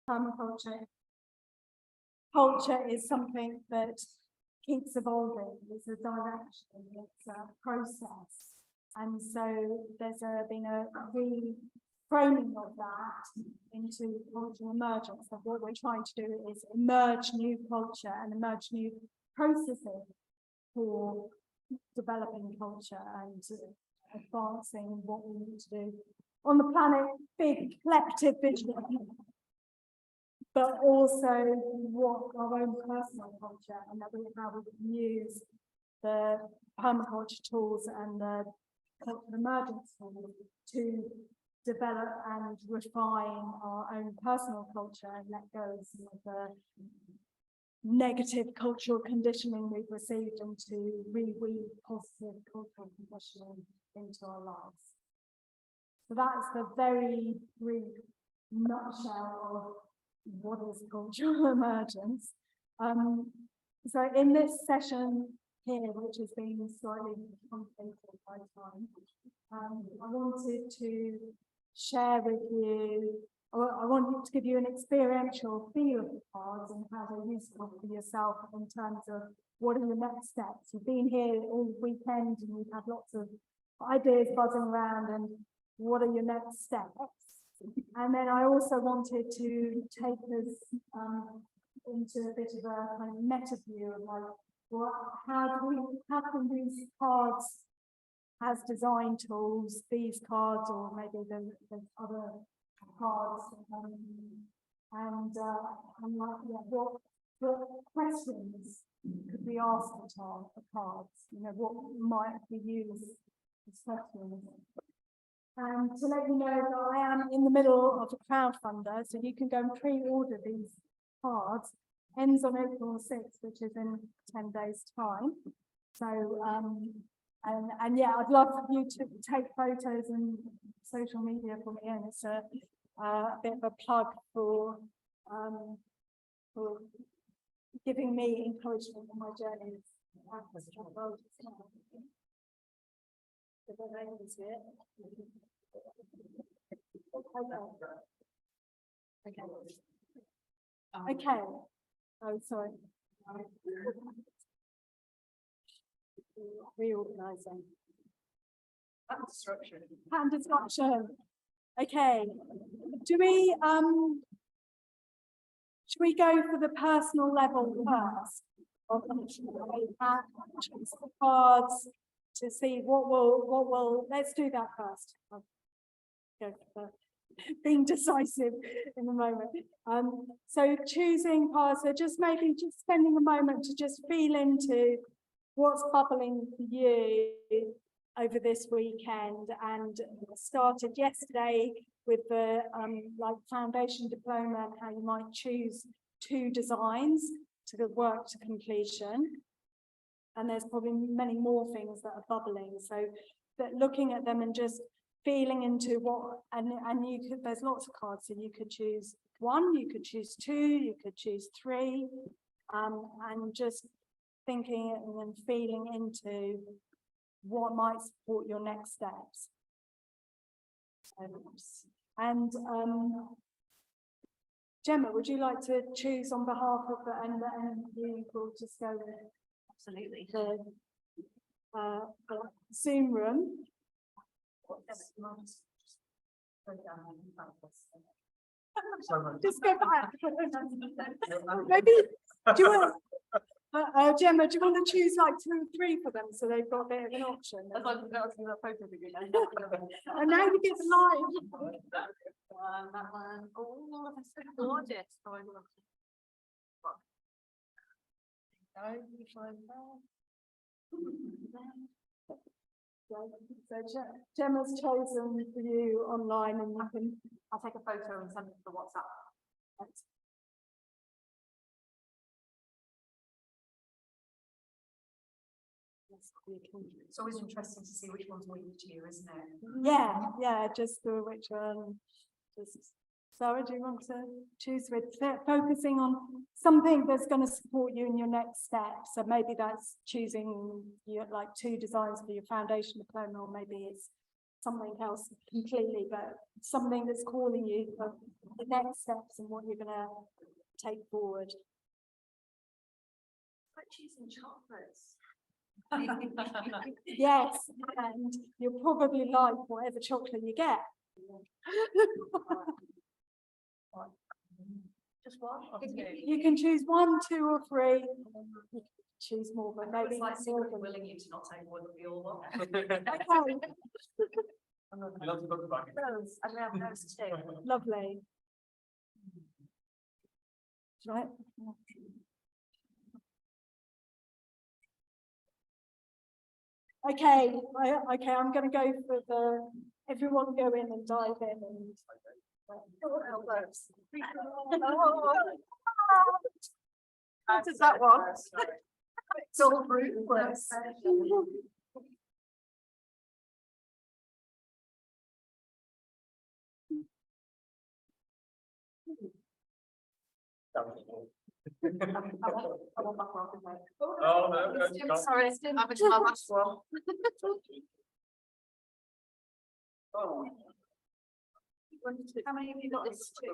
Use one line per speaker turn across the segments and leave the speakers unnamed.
permaculture. Culture is something that keeps evolving. It's a direction, it's a process. And so there's been a reframing of that into cultural emergence. So what we're trying to do is emerge new culture and emerge new processes for developing culture and advancing what we need to do on the planet, big collective vision, but also what our own personal culture, and that how we can use the permaculture tools and the cultural emergence tools to develop and refine our own personal culture and let go of some of the negative cultural conditioning we've received and to reweave positive cultural conditioning into our lives. So that's the very brief nutshell of what is cultural emergence. So in this session here, which has been slightly complicated by time, I wanted to share with you, I wanted to give you an experiential feel of the cards and how they're useful for yourself in terms of what are your next steps. You've been here all weekend and you've had lots of ideas buzzing around, and what are your next steps? And then I also wanted to take us into a bit of a kind of meta view of like, how can these cards as design tools, these cards, or maybe there's other cards, and like, yeah, what questions could we ask the cards? You know, what might we use as questions? And to let you know that I am in the middle of a crowdfunder, so you can go and pre-order these cards. Ends on April 6th, which is in 10 days' time. So, and yeah, I'd love for you to take photos and social media for me, and it's a bit of a plug for giving me encouragement on my journey. Okay. Oh, sorry. Reorganizing. Pattern destruction. Okay. Should we go for the personal level first? Or choose the cards to see what will. Let's do that first. I'll go for being decisive in a moment. So choosing cards, so just maybe just spending a moment to just feel into what's bubbling for you over this weekend, and started yesterday with the like foundation diploma and how you might choose 2 designs to work to completion. And there's probably many more things that are bubbling. So that looking at them and just feeling into what, and you could, there's lots of cards, so you could choose 1, you could choose 2, you could choose 3, and just thinking and then feeling into what might support your next steps. And Gemma, would you like to choose on behalf of the, and you will just go with
Absolutely.
The Zoom room. Just go back. Maybe do you want, Gemma, do you want to choose like 2 or 3 for them so they've got a bit of an option? And now you get the line.
That one. Oh, that's so gorgeous. Oh, I love
it. So Gemma's chosen for you online, and you can.
I'll take a photo and send it to WhatsApp. It's always interesting to see which one's winning to you, isn't it?
Yeah, just the which one. Just Sarah, do you want to choose with focusing on something that's going to support you in your next step? So maybe that's choosing your like 2 designs for your foundation diploma, or maybe it's something else completely, but something that's calling you for the next steps and what you're going to take forward.
Like choosing chocolates.
Yes, and you'll probably like whatever chocolate you get.
Just one or two?
You can choose 1, 2, or 3. You can choose more, but maybe
It's like
more
secretly
than-
willing you to not take one of the all one.
Okay,
Those, I'm gonna have those too.
lovely. Right. Okay, okay, I'm going to go for the, everyone go in and dive in and.
How does that one? It's all ruthless.
Oh, no,
Sorry, I didn't have my last one. How many have you got this to?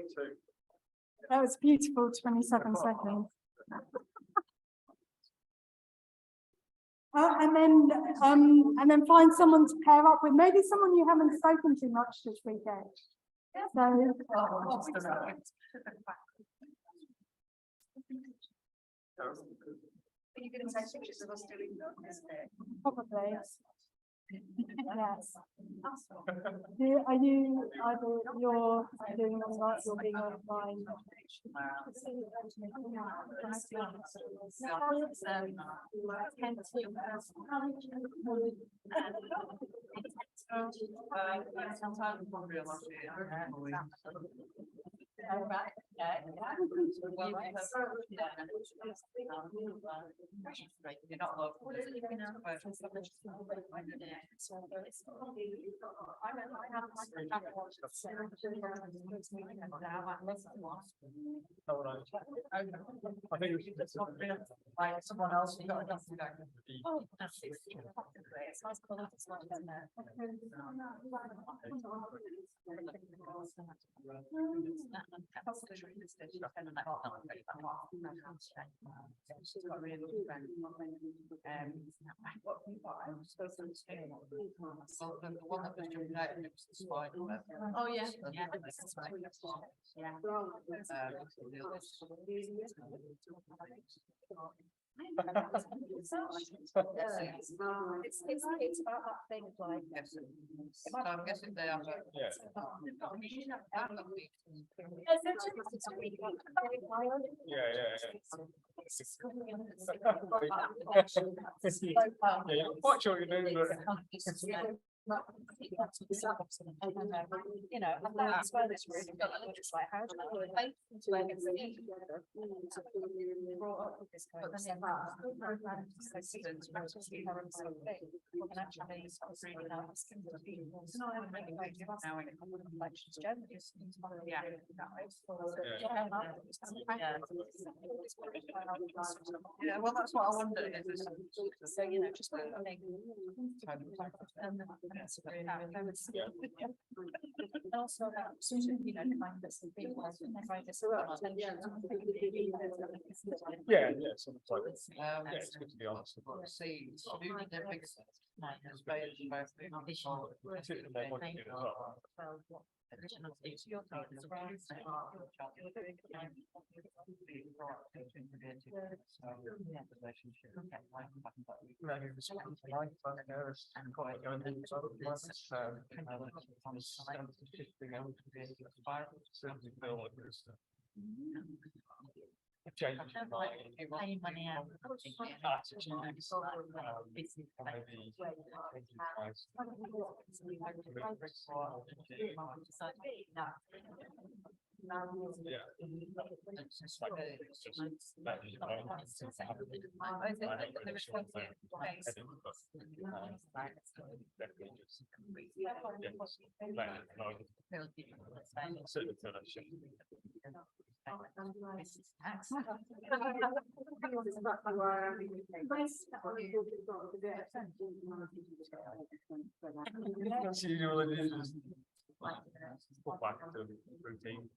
That was beautiful, 27 seconds. And then find someone to pair up with, maybe someone you haven't spoken to much this weekend. So,
Are you going to take pictures of us doing this?
probably. Yes. Are you either you're doing online, you're being online?
I think we should.
Like someone else, you got enough to go.
Oh,
That's it. It's nice colour, it's like, isn't it? She's got really good friend. What you got? I was supposed to say. Well, the one that was jumping out, it was the spider web. Oh, yeah. Yeah. It's about that thing of like. So I'm guessing they have.
Yeah. Yeah, quite sure you're doing it.
You know, that's why this really just like how do I brought up with this kind of stuff. Yeah, well, that's what I wondered. So, you know, just one thing. Also, you know, find this big one, find this.
Yeah, it's good to be honest.
See, It's just like it's just that you know, since I haven't been I think that the responsive place
Go back to routine.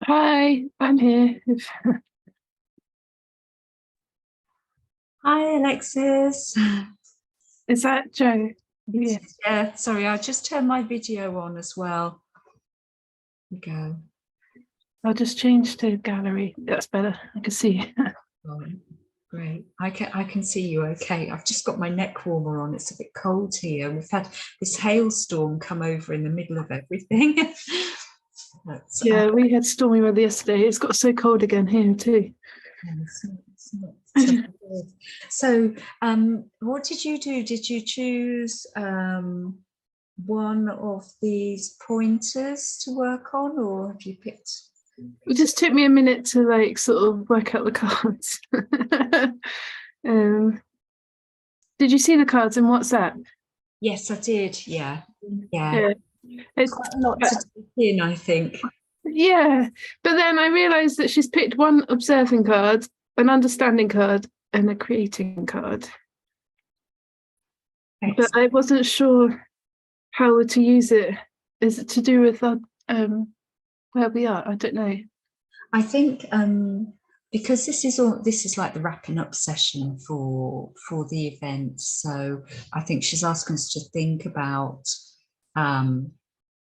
Hi, I'm here.
Hi, Alexis.
Is that Joe? Yeah.
Yeah, sorry, I just turned my video on as well. Here we go.
I'll just change to gallery. That's better. I can see.
Oh, great. I can see you okay. I've just got my neck warmer on. It's a bit cold here. We've had this hailstorm come over in the middle of everything.
Yeah, we had stormy weather yesterday. It's got so cold again here too.
It's not so good. So, what did you do? Did you choose one of these pointers to work on, or have you picked?
It just took me a minute to like sort of work out the cards. Did you see the cards in WhatsApp?
Yes, I did. Yeah.
It's
quite a lot to take in, I think.
Yeah, but then I realised that she's picked one observing card, an understanding card, and a creating card.
Excellent.
But I wasn't sure how to use it. Is it to do with where we are? I don't know.
I think because this is like the wrapping up session for the event. So I think she's asking us to think about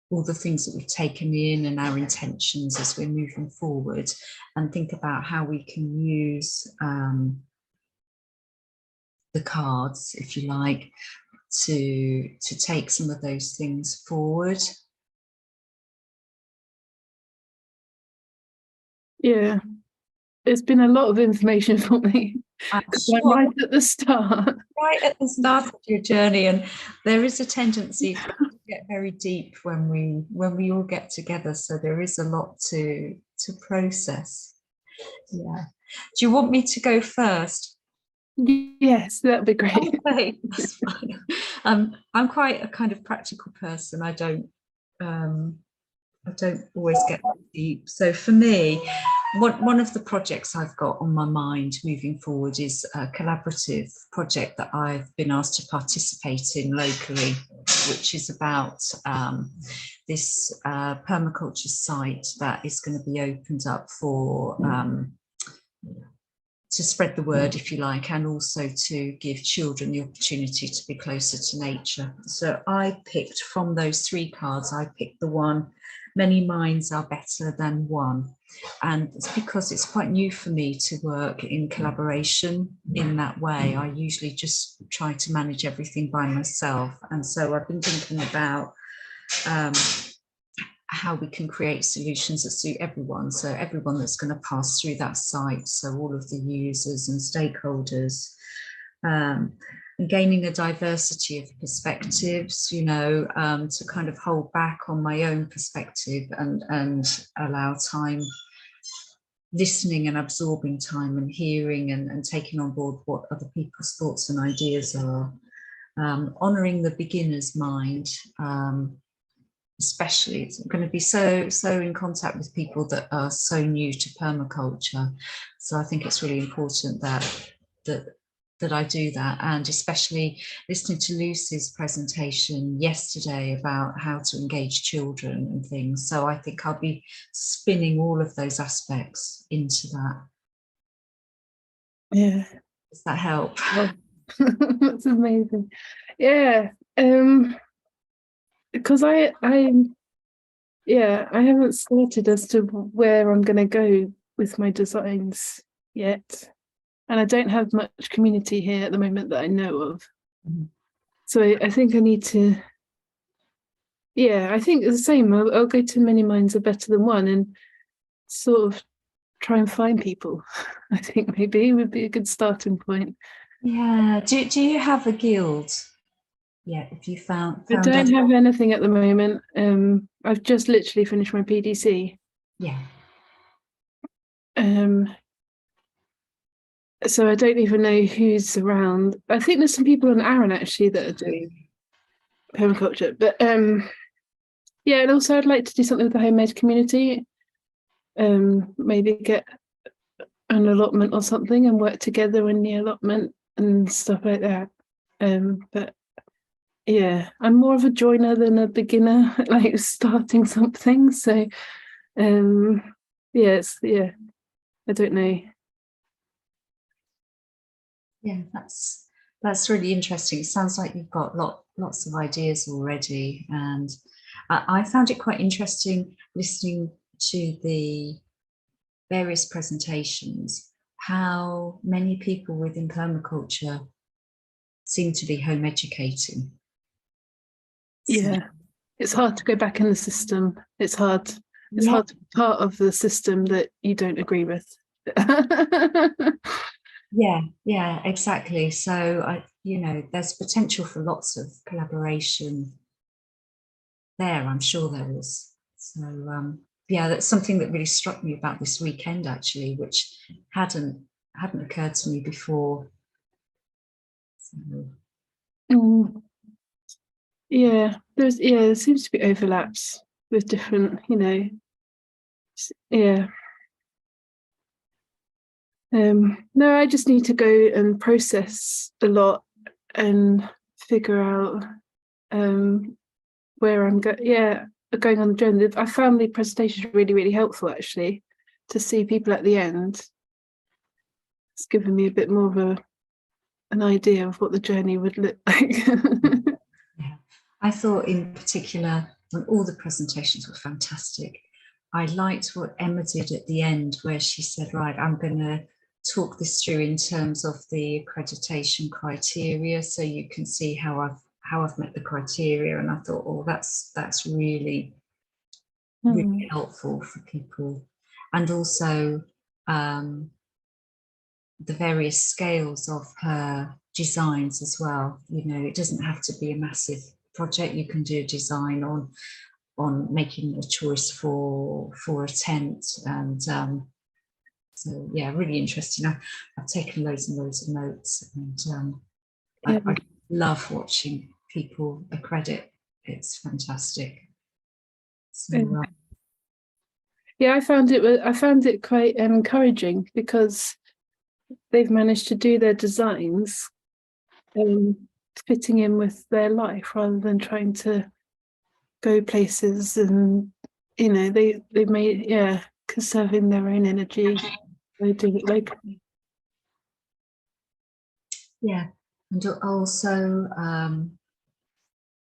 all the things that we've taken in and our intentions as we're moving forward, and think about how we can use the cards, if you like, to take some of those things forward.
Yeah, it's been a lot of information for me.
Sure.
Right at the start.
Right at the start of your journey, and there is a tendency to get very deep when we all get together. So there is a lot to process. Yeah. Do you want me to go first?
Yes, that'd be great.
Okay, that's fine. I'm quite a kind of practical person. I don't always get deep. So for me, one of the projects I've got on my mind moving forward is a collaborative project that I've been asked to participate in locally, which is about this permaculture site that is going to be opened up for to spread the word, if you like, and also to give children the opportunity to be closer to nature. So I picked from those three cards, I picked the one, many minds are better than one. And it's because it's quite new for me to work in collaboration in that way. I usually just try to manage everything by myself. And so I've been thinking about how we can create solutions that suit everyone. So everyone that's going to pass through that site. So all of the users and stakeholders, and gaining a diversity of perspectives, you know, to kind of hold back on my own perspective and allow time, listening and absorbing time and hearing and taking on board what other people's thoughts and ideas are. honouring the beginner's mind, especially. It's going to be so in contact with people that are so new to permaculture. So I think it's really important that I do that, and especially listening to Lucy's presentation yesterday about how to engage children and things. So I think I'll be spinning all of those aspects into that.
Yeah.
Does that help?
Oh, that's amazing. Yeah. Because I haven't started as to where I'm going to go with my designs yet. And I don't have much community here at the moment that I know of. So I think I need to, I think it's the same. I'll go to many minds are better than one, and sort of try and find people. I think maybe would be a good starting point.
Yeah. Do you have a guild? Yeah, if you found
I don't have anything at the moment. I've just literally finished my PDC.
Yeah.
So I don't even know who's around. I think there's some people on Aaron actually that are doing permaculture, but yeah, and also I'd like to do something with the homemade community. Maybe get an allotment or something and work together in the allotment and stuff like that. But yeah, I'm more of a joiner than a beginner, like starting something. So I don't know.
Yeah, that's really interesting. It sounds like you've got lots of ideas already, and I found it quite interesting listening to the various presentations, how many people within permaculture seem to be home educating.
Yeah, it's hard to go back in the system. It's hard. It's hard to be part of the system that you don't agree with.
Yeah, exactly. So there's potential for lots of collaboration there. I'm sure there is. So that's something that really struck me about this weekend, actually, which hadn't occurred to me before. So.
There seems to be overlaps with different, no, I just need to go and process a lot and figure out where I'm going on the journey. I found the presentation really, really helpful, actually, to see people at the end. It's given me a bit more of an idea of what the journey would look like.
Yeah, I thought in particular, when all the presentations were fantastic, I liked what Emma did at the end, where she said, right, I'm going to talk this through in terms of the accreditation criteria, so you can see how I've met the criteria. And I thought, oh, that's really helpful for people. And also the various scales of her designs as well. It doesn't have to be a massive project. You can do a design on making a choice for a tent, and so yeah, really interesting. I've taken loads and loads of notes, and I love watching people accredit. It's fantastic. So,
I found it quite encouraging, because they've managed to do their designs fitting in with their life rather than trying to go places, and they've made conserving their own energy. They do it locally.
Yeah, and also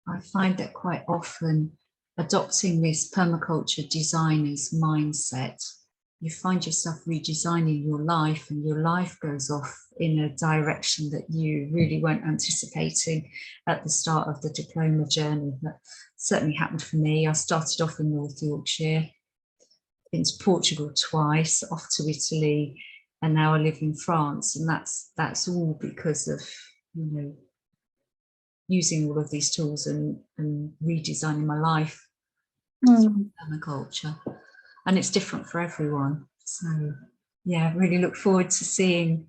I find that quite often adopting this permaculture designer's mindset, you find yourself redesigning your life, and your life goes off in a direction that you really weren't anticipating at the start of the diploma journey. That certainly happened for me. I started off in North Yorkshire, been to Portugal twice, off to Italy, and now I live in France. And that's all because of using all of these tools and redesigning my life through permaculture. And it's different for everyone. So yeah, really look forward to seeing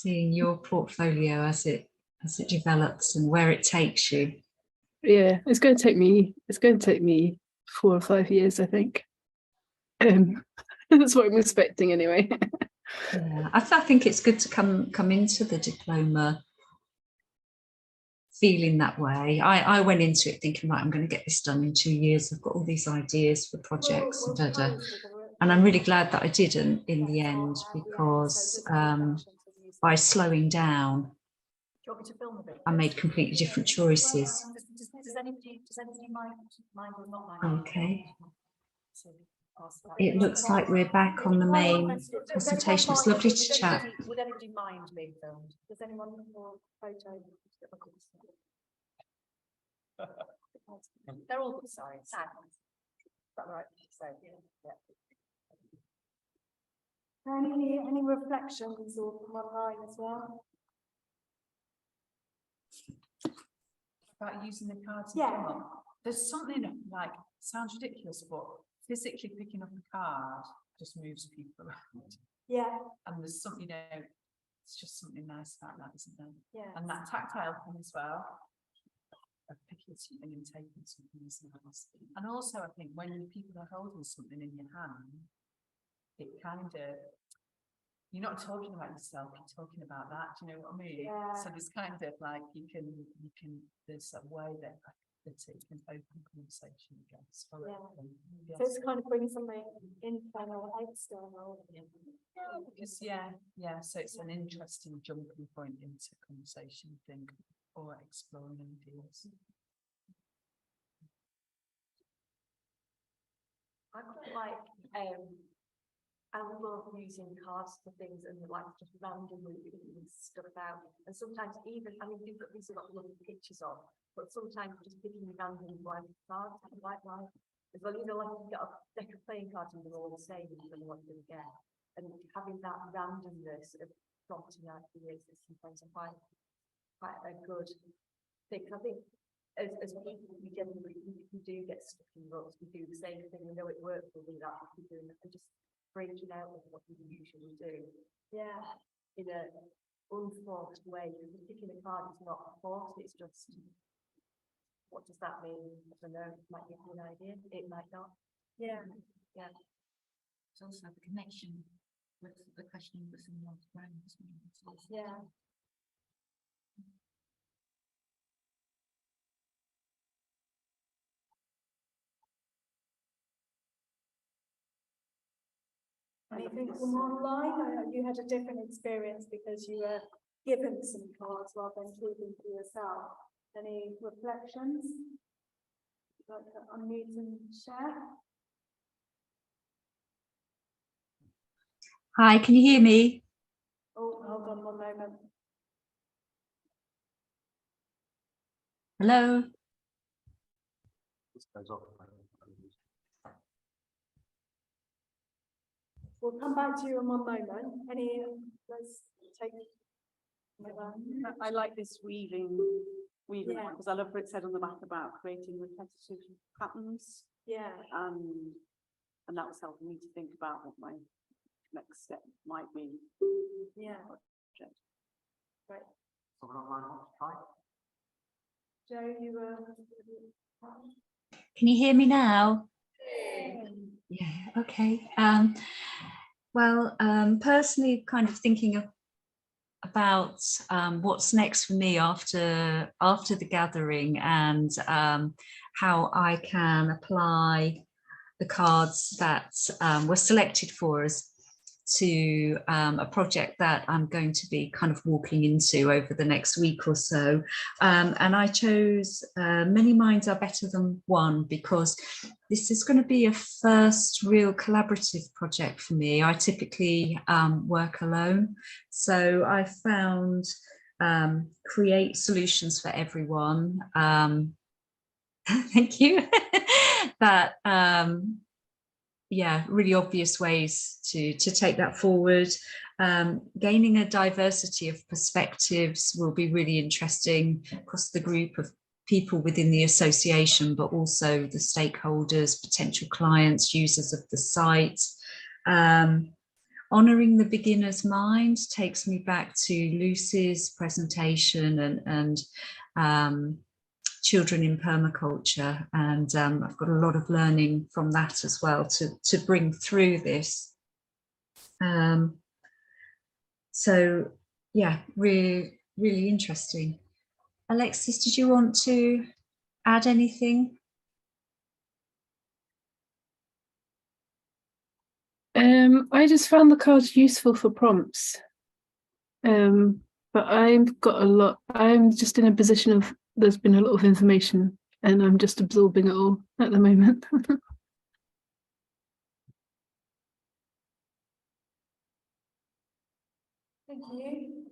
your portfolio as it as it develops and where it takes you.
Yeah, it's going to take me 4 or 5 years, I think. That's what I'm expecting anyway.
Yeah, I think it's good to come into the diploma feeling that way. I went into it thinking, right, I'm going to get this done in 2 years. I've got all these ideas for projects, and I'm really glad that I didn't in the end, because by slowing down, I made completely different choices.
Does anybody mind or not mind?
Okay. It looks like we're back on the main presentation. It's lovely to chat.
Would anybody mind being filmed? Does anyone want photo? They're all good signs. Is that right? So, yeah. Any reflections or from online as well?
About using the cards.
Yeah.
There's something like, sounds ridiculous, but physically picking up a card just moves people around.
Yeah.
And there's something, it's just something nice about that, isn't there?
Yeah.
And that tactile thing as well. Of picking something and taking something is nice. And also, I think when people are holding something in your hand, it kind of, you're not talking about yourself, you're talking about that. Do you know what I mean?
Yeah.
So there's kind of like you can there's a way that it can open conversation again.
Yeah. So it's kind of bringing something internal, external.
Yeah, because so it's an interesting jumping point into conversation, I think, or exploring ideas.
I quite like I love using cards for things and like just randomly picking stuff out. And sometimes even, I mean, these have got lovely pictures on, but sometimes just picking random blank cards, I quite like. As well, like you've got a deck of playing cards and they're all the same, you don't know what you're going to get. And having that randomness of prompting ideas is sometimes quite a good thing. I think as people, we generally we do get stuck in ruts, we do the same thing, we know it works, we'll do that, we'll keep doing it, and just breaking out of what we usually do. Yeah. In a unforced way. Picking a card is not forced, it's just, what does that mean? I don't know, it might give you an idea, it might not. Yeah. Yeah.
It's also the connection with the question with someone's brain.
Yeah.
Anything from online? You had a different experience because you were given some cards rather than keeping for yourself. Any reflections? You'd like to unmute and share?
Hi, can you hear me?
Oh, hold on one moment.
Hello?
This goes off.
We'll come back to you in one moment. Let's take.
I like this weaving
Yeah.
because I love what it said on the back about creating repetitive patterns.
Yeah.
And that was helping me to think about what my next step might be.
Yeah. Right. Joe, you were.
Can you hear me now? Yeah, okay. Well, personally, kind of thinking about what's next for me after the gathering, and how I can apply the cards that were selected for us to a project that I'm going to be kind of walking into over the next week or so. And I chose Many Minds Are Better Than One because this is going to be a first real collaborative project for me. I typically work alone. So I found Create Solutions for Everyone. Thank you. That yeah, really obvious ways to take that forward. Gaining a diversity of perspectives will be really interesting across the group of people within the association, but also the stakeholders, potential clients, users of the site. honouring the beginner's mind takes me back to Lucy's presentation and children in permaculture, and I've got a lot of learning from that as well to bring through this. So yeah, really interesting. Alexis, did you want to add anything?
I just found the cards useful for prompts. But I'm just in a position of, there's been a lot of information and I'm just absorbing it all at the moment.
Thank you.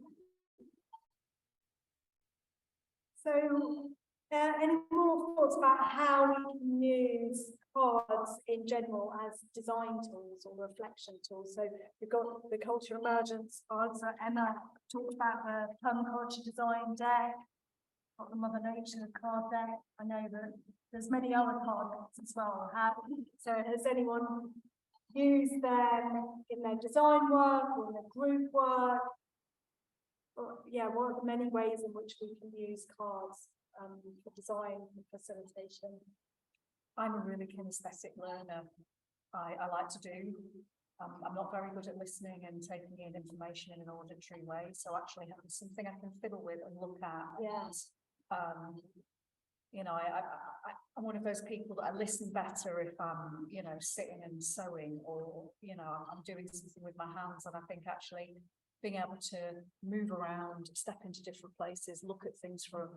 So, any more thoughts about how we can use cards in general as design tools or reflection tools? So we've got the culture emergence cards. So Emma talked about the permaculture design deck, got the Mother Nature card deck. I know that there's many other card decks as well. So has anyone used them in their design work or in their group work? Yeah, what are the many ways in which we can use cards for design and facilitation?
I'm a really kinesthetic learner. I like to do. I'm not very good at listening and taking in information in an auditory way. So actually having something I can fiddle with and look at.
Yes.
You know, I'm one of those people that I listen better if I'm, you know, sitting and sewing, or, you know, I'm doing something with my hands, and I think actually being able to move around, step into different places, look at things from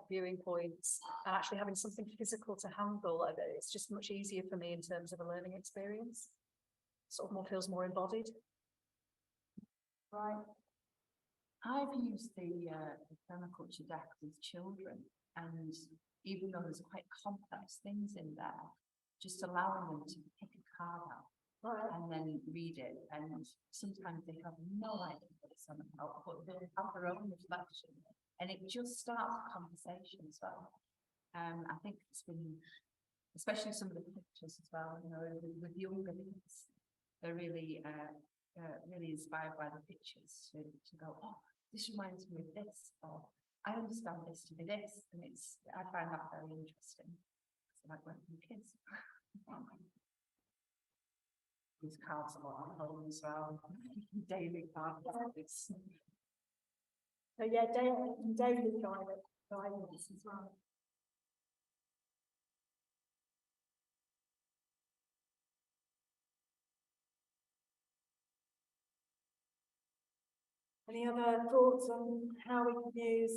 viewing points, and actually having something physical to handle, it's just much easier for me in terms of a learning experience. Sort of feels more embodied.
Right.
I've used the permaculture deck with children, and even though there's quite complex things in there, just allowing them to pick a card out. Right. And then read it, and sometimes they have no idea what it's about, but they'll have their own reflection, and it just starts a conversation as well. I think it's been, especially some of the pictures as well, you know, with younger kids, they're really really inspired by the pictures to go, oh, this reminds me of this, or I understand this to be this, and I find that very interesting. So like working with kids. These cards a lot at home as well. Daily cards.
So yeah, daily guidance as well. Any other thoughts on how we can use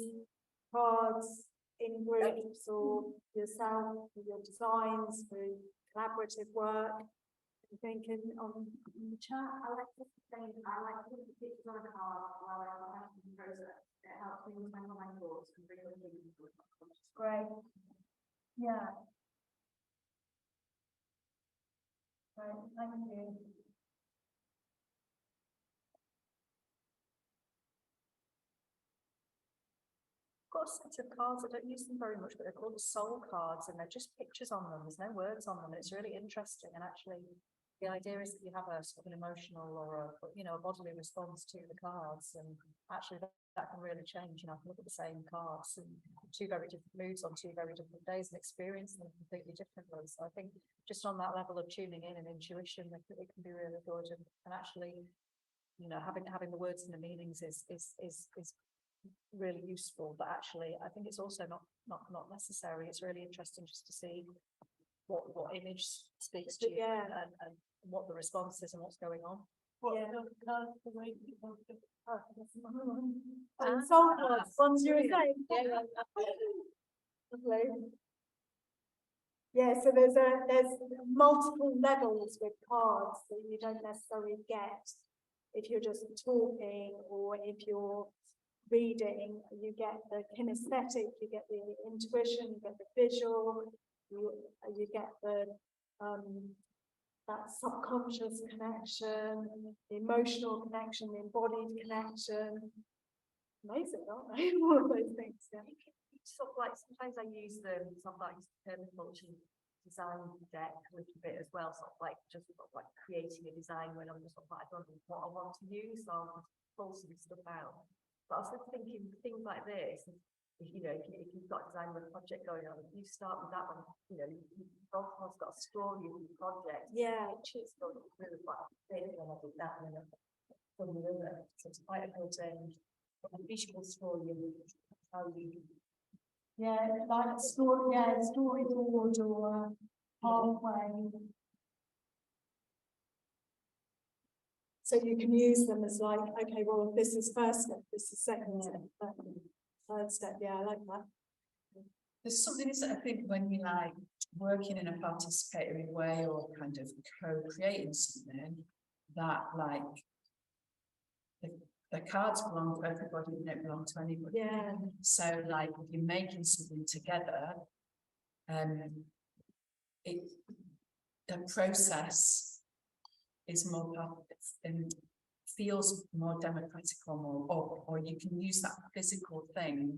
cards in groups or yourself, with your designs, through collaborative work? Thinking on the chat. I like to put the pictures on a card while I'm writing the process. It helps me with my mind thoughts and bring them into the conscious. Great. Yeah. Right, thank you.
Got a set of cards, I don't use them very much, but they're called the soul cards, and they're just pictures on them. There's no words on them. It's really interesting, and actually the idea is that you have a sort of an emotional or a bodily response to the cards, and actually that can really change. You know, I can look at the same cards and two very different moods on two very different days and experience them completely differently. So I think just on that level of tuning in and intuition, it can be really good, and actually, you know, having the words and the meanings is really useful. But actually, I think it's also not necessary. It's really interesting just to see what image speaks to you, and what the response is and what's going on.
Soul cards, ones you were saying. Yeah, so there's multiple levels with cards that you don't necessarily get if you're just talking, or if you're reading. You get the kinesthetic, you get the intuition, you get the visual, you get the that subconscious connection, the emotional connection, the embodied connection. Amazing, aren't they? All of those things. Yeah.
Sort of like sometimes I use them, sometimes permaculture design the deck a little bit as well, sort of like just sort of like creating a design when I'm just sort of like, I don't know what I want to use, so I'll just pull some stuff out. But I was just thinking things like this, if, you know, if you've got design with a project going on, if you start with that one, you know, you've also got a story of your project.
Yeah.
Which is really quite big when I did that, and then from the other, so it's quite a good a visual story of how you.
Yeah, like story, yeah, storyboard or pathway. So you can use them as like, okay, well, this is first step, this is second step, third step. Yeah, I like that.
There's something that I think when you like working in a participatory way or kind of co-creating something that like the cards belong to everybody, they don't belong to anybody.
Yeah.
So like if you're making something together, the process is more and feels more democratic or more, or you can use that physical thing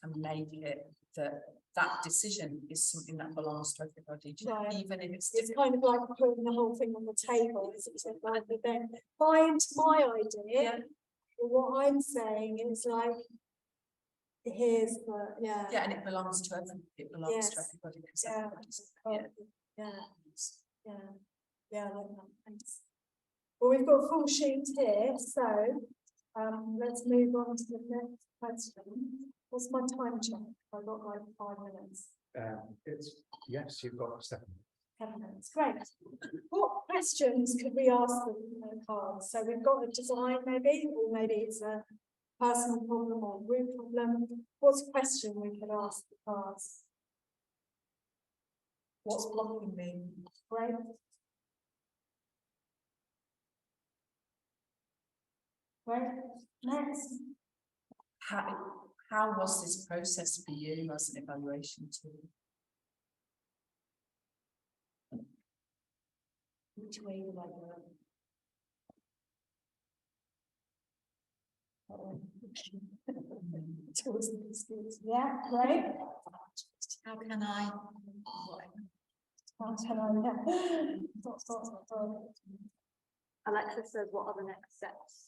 to make it that decision is something that belongs to everybody,
Right.
even if it's
kind of like putting the whole thing on the table, isn't it? Rather than buy into my idea.
Yeah.
But what I'm saying is like, here's the,
yeah, and it belongs to everybody. It belongs to everybody. Because
Yeah.
everybody's-
Yeah, I like that. Thanks. Well, we've got a full sheet here, so let's move on to the next question. What's my time check? I've got like 5 minutes.
Yes, you've got 7.
7 minutes, great. What questions could we ask them in the cards? So we've got a design maybe, or maybe it's a personal problem or group problem. What's a question we could ask the cards?
What's blocking me?
Great. Great. Next.
How was this process for you as an evaluation tool?
Which way do I go?
Yeah, great.
How can I? Alexa says, what are the next steps?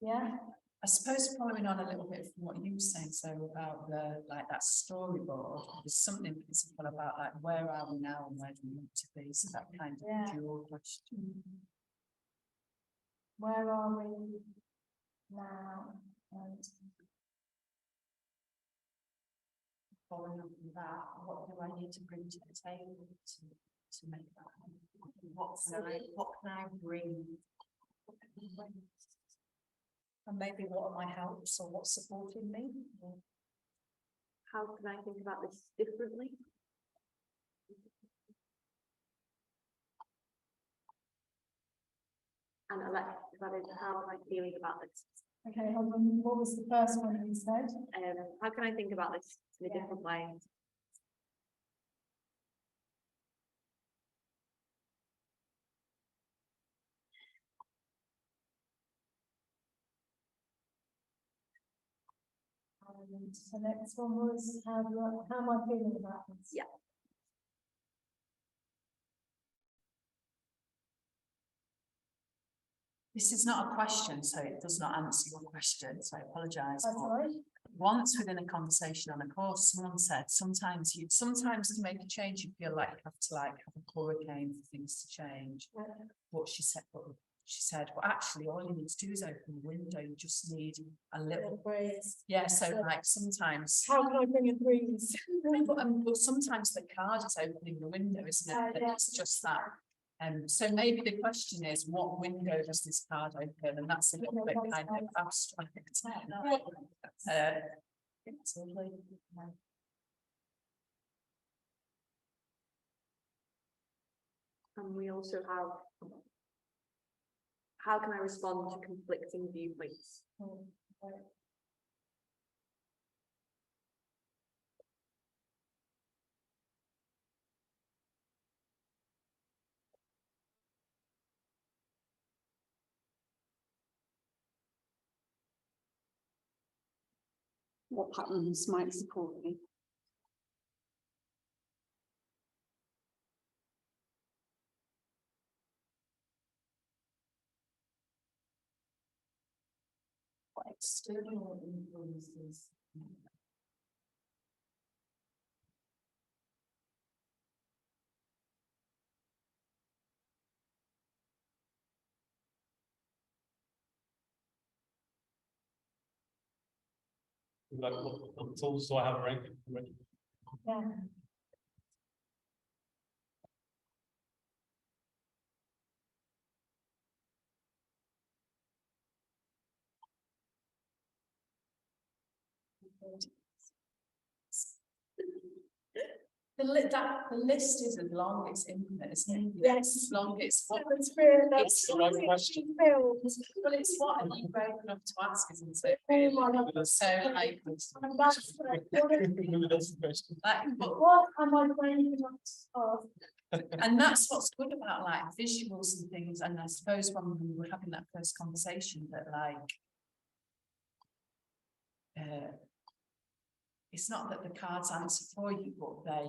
Yeah.
I suppose following on a little bit from what you were saying, so about the like that storyboard, there's something physical about like where are we now and where do we want to be? So that kind of dual question.
Where are we now? And
Following on from that, what do I need to bring to the table to make that happen? What can I bring?
And maybe what are my helps or what's supporting me? How can I think about this differently? And Alexa, how am I feeling about this?
okay, hold on. What was the first one you said?
How can I think about this in a different way?
And the next one was how am I feeling about this?
Yeah.
This is not a question, so it does not answer your question, so I apologise.
That's all right.
Once within a conversation on a course, someone said sometimes to make a change you feel like you have to like have a hurricane for things to change.
Yeah.
But she said, well, actually all you need to do is open the window, you just need a little
breeze.
yeah, so like sometimes
how can I bring a breeze?
but sometimes the card is opening the window, isn't it? But
yeah.
it's just that. So maybe the question is, what window does this card open? And that's a little bit kind of abstract. It's lovely.
And we also have, how can I respond to conflicting viewpoints?
what patterns might support me.
What external influences?
Like, what tools do I have around?
Yeah.
The list is as long as infinite, isn't it?
Yes.
As long as what
That's fair,
it's
the right question.
well, it's what are you brave enough to ask, isn't it?
Oh my God.
So like,
And that's like,
but
what am I brave enough to ask?
and that's what's good about like visuals and things. And I suppose when we were having that first conversation that like, it's not that the cards answer for you, but they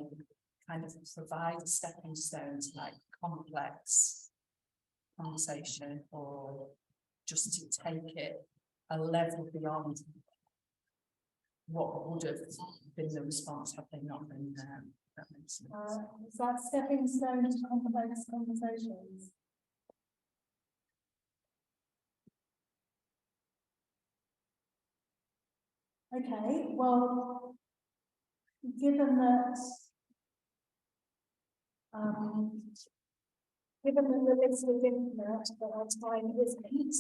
kind of provide a stepping stone to like complex conversation, or just to take it a level beyond what would have been the response had they not been there. That makes sense.
Is that stepping stone to complex conversations? Okay, well, given that the list is infinite, but our time isn't.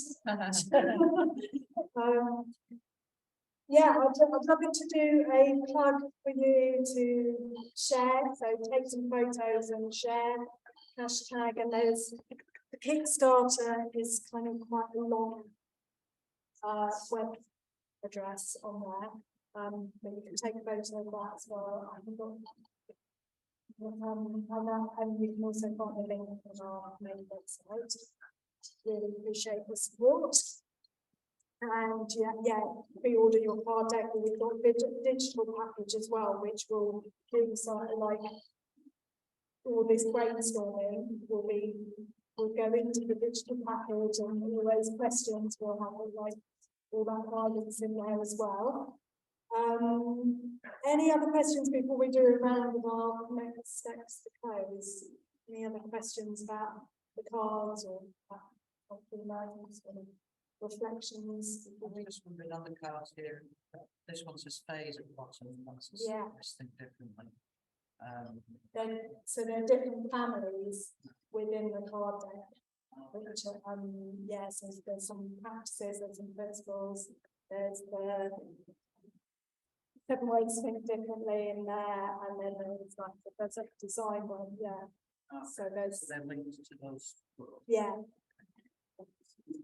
Yeah, I'd love it to do a plug for you to share, so take some photos and share, hashtag, and there's the Kickstarter is kind of quite a long web address on there, but you can take a photo of that as well. And you can also find the link on our main website. Really appreciate the support. And yeah, pre-order your card deck. We've got a digital package as well, which will do something like all this brainstorming will go into the digital package, and all those questions will have like all that guidance in there as well. Any other questions before we do a round of our next steps to close? Any other questions about the cards or reflections?
I'm just wondering on the cards here, this one says phase at the bottom, and one says
Yeah.
think differently.
So there are different families within the card deck, which are, yeah, so there's some practices, there's some principles, there's the 7 ways to think differently in there, and then there's a design one, yeah. So there's,
They're linked to those.
yeah.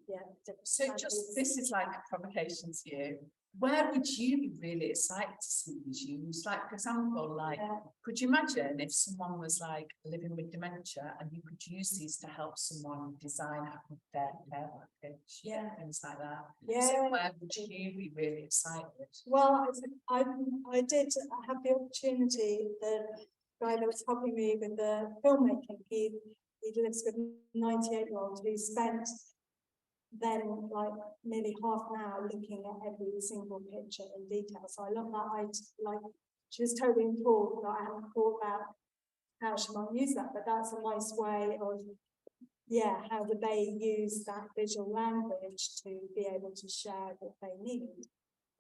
Yeah.
So just, this is like a provocation to you. Where would you be really excited to see these used? Like, for example, like, could you imagine if someone was like living with dementia and you could use these to help someone design their care package?
Yeah.
Things like that.
Yeah.
So where would you be really excited?
Well, I did have the opportunity, the guy that was helping me with the filmmaking, he lives with a 98-year-old who spent then like nearly half an hour looking at every single picture in detail. So I love that. She was totally enthralled, but I hadn't thought about how she might use that, but that's a nice way of, yeah, how do they use that visual language to be able to share what they need.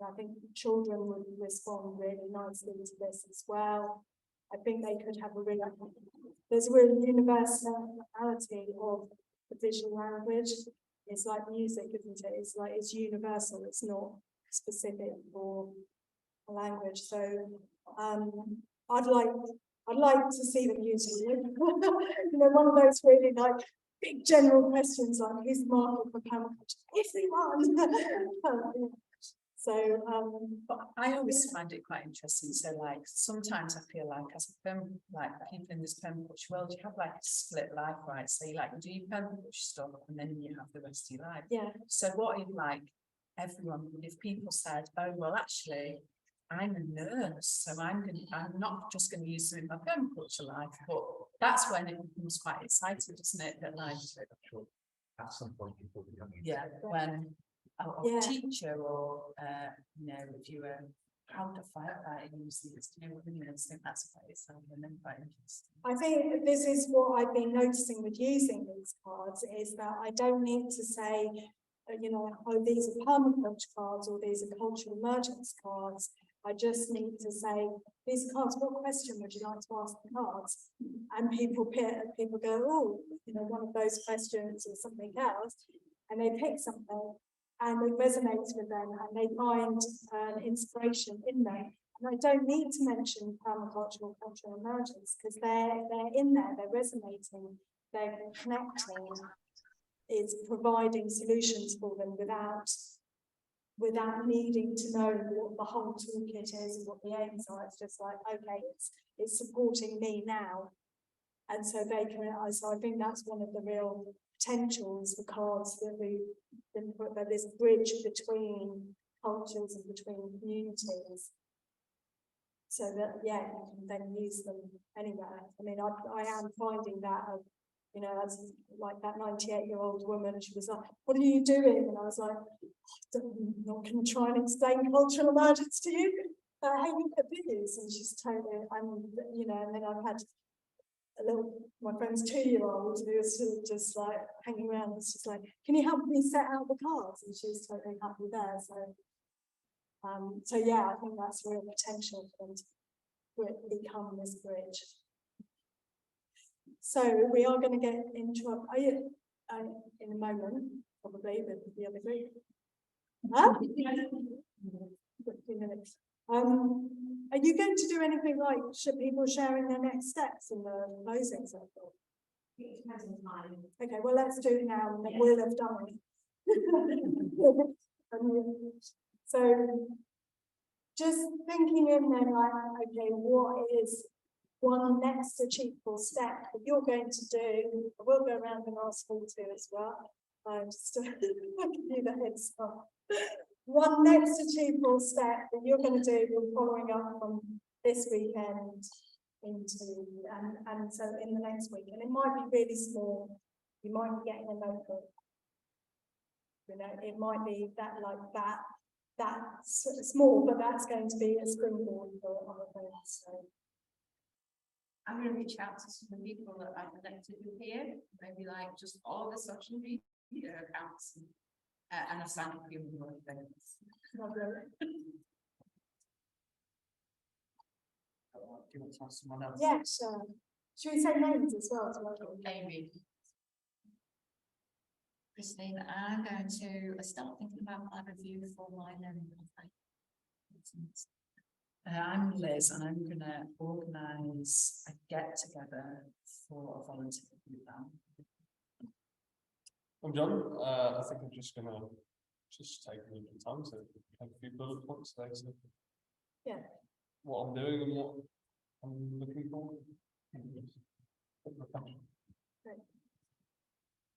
I think children would respond really nicely to this as well. I think they could have there's a real universality of the visual language. It's like music, isn't it? It's like, it's universal, it's not specific for a language. So I'd like to see them using it. You know, one of those really like big general questions like, who's the market for permaculture? Everyone. So
but I always find it quite interesting. So like sometimes I feel like as people in this permaculture world, you have like a split life, right? So you like do your permaculture stuff and then you have the rest of your life.
yeah.
So what if like everyone, if people said, oh well actually I'm a nurse, so I'm not just going to use them in my permaculture life, but that's when it becomes quite exciting, doesn't it? That like,
At some point, people become.
yeah, when a teacher or you know, if you were how to firefighter use these, you know, I think that's quite exciting and quite interesting.
I think this is what I've been noticing with using these cards is that I don't need to say, you know, oh, these are permaculture cards or these are cultural emergence cards. I just need to say, these are cards, what question would you like to ask the cards? And people go, oh, you know, one of those questions or something else, and they pick something and it resonates with them and they find inspiration in there. And I don't need to mention permaculture or cultural emergence because they're in there, they're resonating, they're connecting, it's providing solutions for them without needing to know what the whole toolkit is and what the aims are. It's just like, okay, it's supporting me now. And so they can, so I think that's one of the real potentials for cards that we've been put, that there's a bridge between cultures and between communities. So that, yeah, you can then use them anywhere. I mean, I am finding that, you know, as like that 98-year-old woman, she was like, what are you doing? And I was like, I'm not going to try and explain cultural emergence to you. Hey, look at videos. And she's totally, you know, and then I've had my friend's 2-year-old who was just like hanging around. It's just like, can you help me set out the cards? And she's totally happy there. So yeah, I think that's real potential for them to become this bridge. So we are going to get into in a moment, probably with the other group. Huh? 15 minutes. Are you going to do anything like people sharing their next steps in the closing circle? It depends on time. Okay, well let's do it now and then we'll have done it. So just thinking in then like, okay, what is one next achievable step that you're going to do? We'll go around and ask all two as well. Just to give you the head start. One next achievable step that you're going to do following up from this weekend into and so in the next week, and it might be really small. You might be getting a notebook. You know, it might be that like that's small, but that's going to be a springboard for other things. So
I'm going to reach out to some people that I've connected with here, maybe like just all the social media accounts and assign a few more things.
Do you want to ask someone else?
yeah, sure. Should we say names as well?
Amy. Christine, I'm going to start thinking about my review for my learning.
I'm Liz and I'm going to organise a get together for a volunteer program.
I'm John. I think I'm just gonna take a little bit of time to have a few bullet points today. So
Yeah.
what I'm doing and what I'm looking for.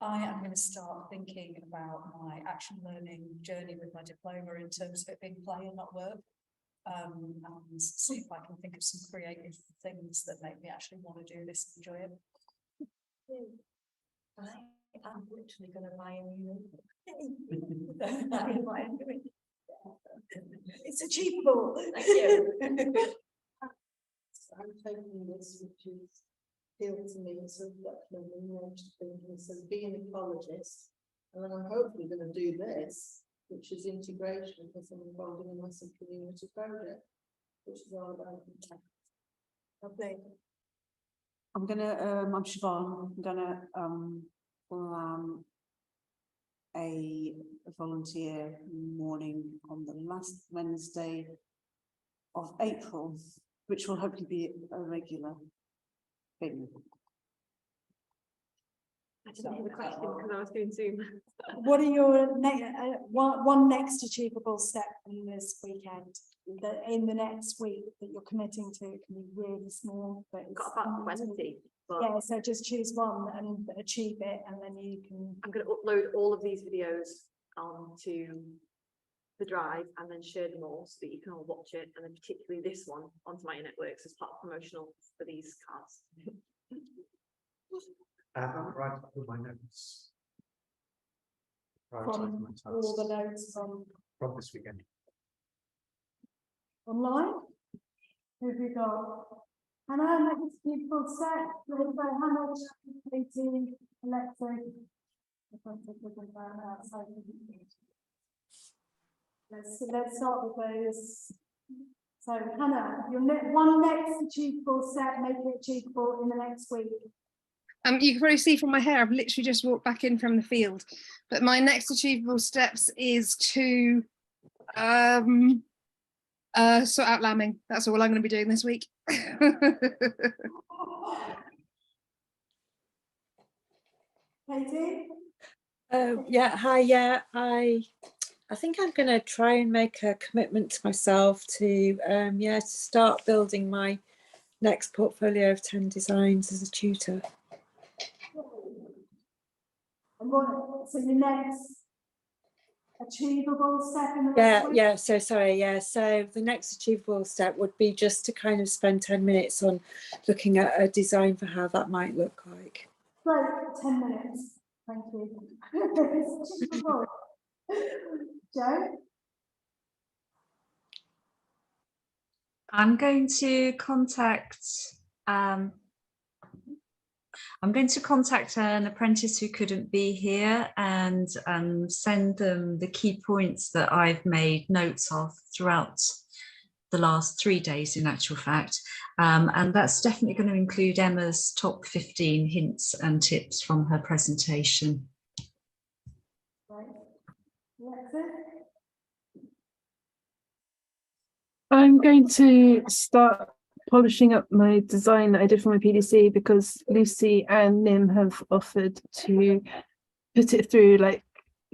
I am going to start thinking about my action learning journey with my diploma in terms of it being play and not work. And see if I can think of some creative things that make me actually want to do this and enjoy it.
I'm literally going to buy a new notebook.
It's achievable.
Thank you.
I'm taking this, which is appealed to me as a reflection and thinking, so be an ecologist, and then I'm hopefully going to do this, which is integration, because I'm involved in a massive community project, which is all about
Lovely.
I'm Siobhan. I'm gonna plan a volunteer morning on the last Wednesday of April, which will hopefully be a regular thing.
I didn't hear the question because I was doing Zoom.
What are your one next achievable step in this weekend? That in the next week that you're committing to, it can be really small, but it's
Got about 20, but
yeah. So just choose one and achieve it, and then you can.
I'm going to upload all of these videos onto the drive and then share them all so that you can all watch it, and then particularly this one onto my networks as part of promotional for these cards.
Right, I'll put my notes.
From all the notes
From this weekend.
online. Who have you got? Hannah, next beautiful set. Hannah, Katie, Alexa. Let's start with those. So Hannah, your one next achievable set, make it achievable in the next week.
You can probably see from my hair, I've literally just walked back in from the field. But my next achievable steps is to sort out lambing. That's all I'm going to be doing this week.
Katie?
Yeah, hi, yeah, I think I'm going to try and make a commitment to myself to to start building my next portfolio of 10 designs as a tutor.
And so your next achievable step in the next week?
So the next achievable step would be just to kind of spend 10 minutes on looking at a design for how that might look like.
Great, 10 minutes. Thank you. It's achievable. Jo?
I'm going to contact an apprentice who couldn't be here and send them the key points that I've made notes of throughout the last 3 days, in actual fact. And that's definitely going to include Emma's top 15 hints and tips from her presentation.
Right. Alexa?
I'm going to start polishing up my design that I did for my PDC, because Lucy and Nim have offered to put it through like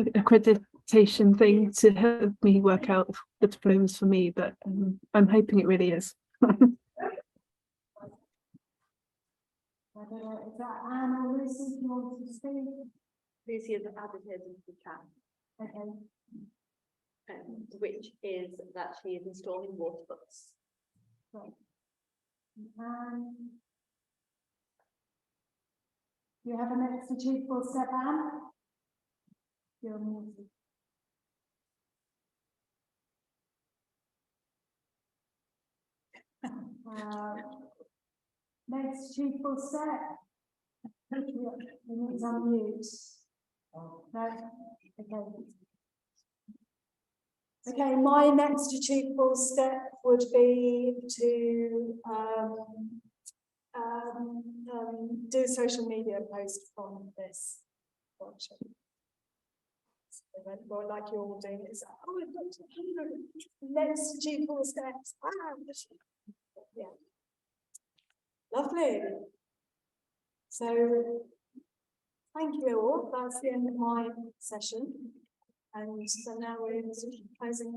accreditation thing to help me work out the diplomas for me, but I'm hoping it really is.
I don't know, is that Anne or Lucy, if you want to speak?
Lucy has added hers into the chat.
Okay.
Which is that she is installing water butts.
Right. You have a next achievable step, Anne? You're muted. Next achievable step. You need to unmute. No? Okay. Okay, my next achievable step would be to do a social media post from this workshop. Well, like you're all doing, it's next achievable steps. Yeah. Lovely. So thank you all. That's the end of my session. And so now we're closing.